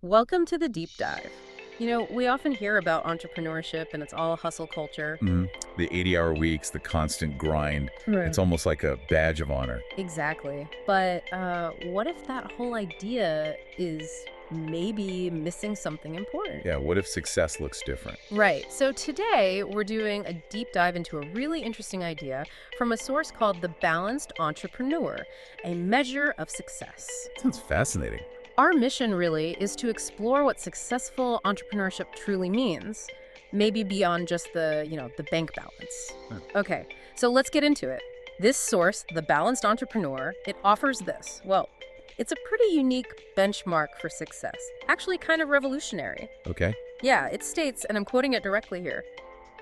Welcome to the deep dive. We often hear about entrepreneurship and it's all hustle culture. Mhm. The 80-hour weeks, the constant grind. It's Right. almost like a badge of honor. Exactly. But what if that whole idea is maybe missing something important? Yeah, what if success looks different? Right. So today we're doing a deep dive into a really interesting idea from a source called The Balanced Entrepreneur, a measure of success. Sounds fascinating. Our mission really is to explore what successful entrepreneurship truly means, maybe beyond just the bank balance. Huh. Okay, so let's get into it. This source, The Balanced Entrepreneur, it offers this. Well, it's a pretty unique benchmark for success, actually kind of revolutionary. Okay. Yeah, it states, and I'm quoting it directly here,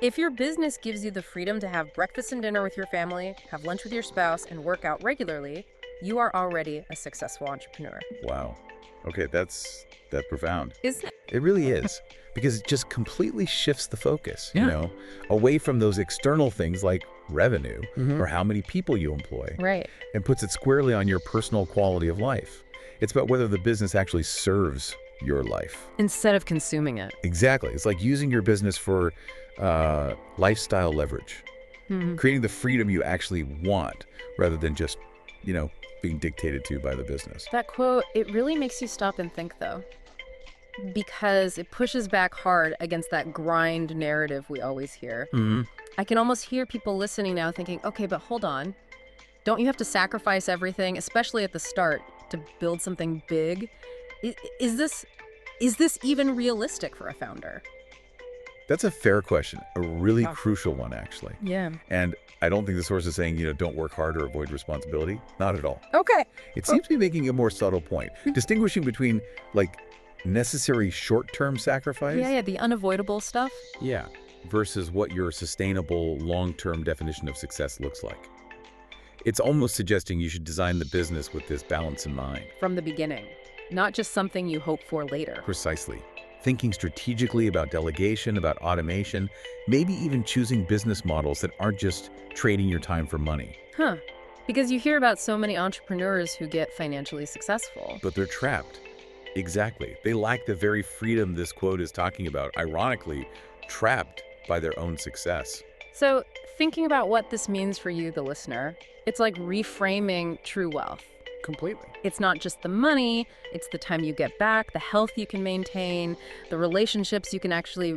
if your business gives you the freedom to have breakfast and dinner with your family, have lunch with your spouse, and work out regularly, you are already a successful entrepreneur. Wow. Okay, that's profound. Is It really is. Because it just completely shifts the focus, Yeah. away from those external things like revenue hmm or how many people you employ, Right. and puts it squarely on your personal quality of life. It's about whether the business actually serves your life. Instead of consuming it. Exactly. It's like using your business for lifestyle leverage, Mhm. creating the freedom you actually want rather than just, you know, being dictated to by the business. That quote, it really makes you stop and think, though, because it pushes back hard against that grind narrative we always hear. hmm I can almost hear people listening now thinking, okay, but hold on. Don't you have to sacrifice everything, especially at the start, to build something big? I- Is this is this even realistic for a founder? That's a fair question, a really Yeah. crucial one, actually. Yeah. And I don't think the source is saying, don't work hard or avoid responsibility. Not at all. Okay. It seems to be making a more subtle point, distinguishing between like necessary short-term sacrifice. Yeah, the unavoidable stuff. Yeah, versus what your sustainable long-term definition of success looks like. It's almost suggesting you should design the business with this balance in mind. From the beginning, not just something you hope for later. Precisely. Thinking strategically about delegation, about automation, maybe even choosing business models that aren't just trading your time for money, Huh. Because you hear about so many entrepreneurs who get financially successful. but they're trapped. Exactly. They lack the very freedom this quote is talking about, ironically, trapped by their own success. So, thinking about what this means for you, the listener, it's like reframing true wealth. Completely. It's not just the money, it's the time you get back, the health you can maintain, the relationships you can actually,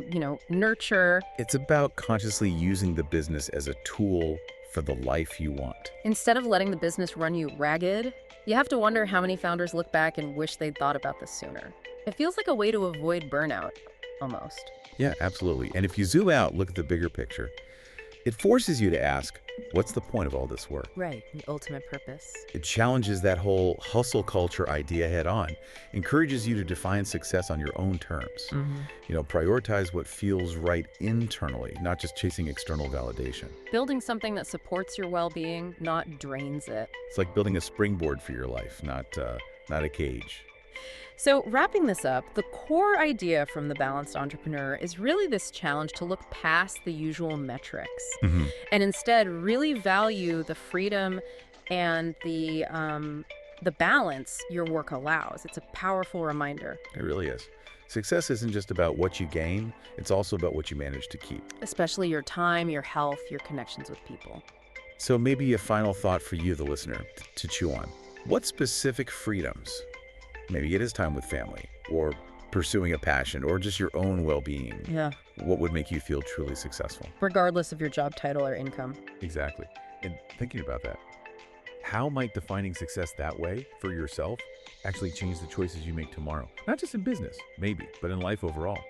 nurture. It's about consciously using the business as a tool for the life you want. Instead of letting the business run you ragged, you have to wonder how many founders look back and wish they'd thought about this sooner. It feels like a way to avoid burnout, almost. Yeah, absolutely. And if you zoom out, look at the bigger picture, it forces you to ask, what's the point of all this work? Right, the ultimate purpose. It challenges that whole hustle culture idea head on, encourages you to define success on your own terms. Prioritize what feels right internally, not just chasing external validation. Building something that supports your well-being, not drains it. It's like building a springboard for your life, not a cage. So, wrapping this up, the core idea from The Balanced Entrepreneur is really this challenge to look past the usual metrics hmm and instead really value the freedom and the balance your work allows. It's a powerful reminder, It really is. Success isn't just about what you gain, it's also about what you manage to keep. especially your time, your health, your connections with people. So maybe a final thought for you, the listener, to chew on. What specific freedoms, maybe it is time with family, or pursuing a passion, or just your own well-being, Yeah. what would make you feel truly successful? Regardless of your job title or income. Exactly. And thinking about that, how might defining success that way for yourself actually change the choices you make tomorrow? Not just in business, maybe, but in life overall.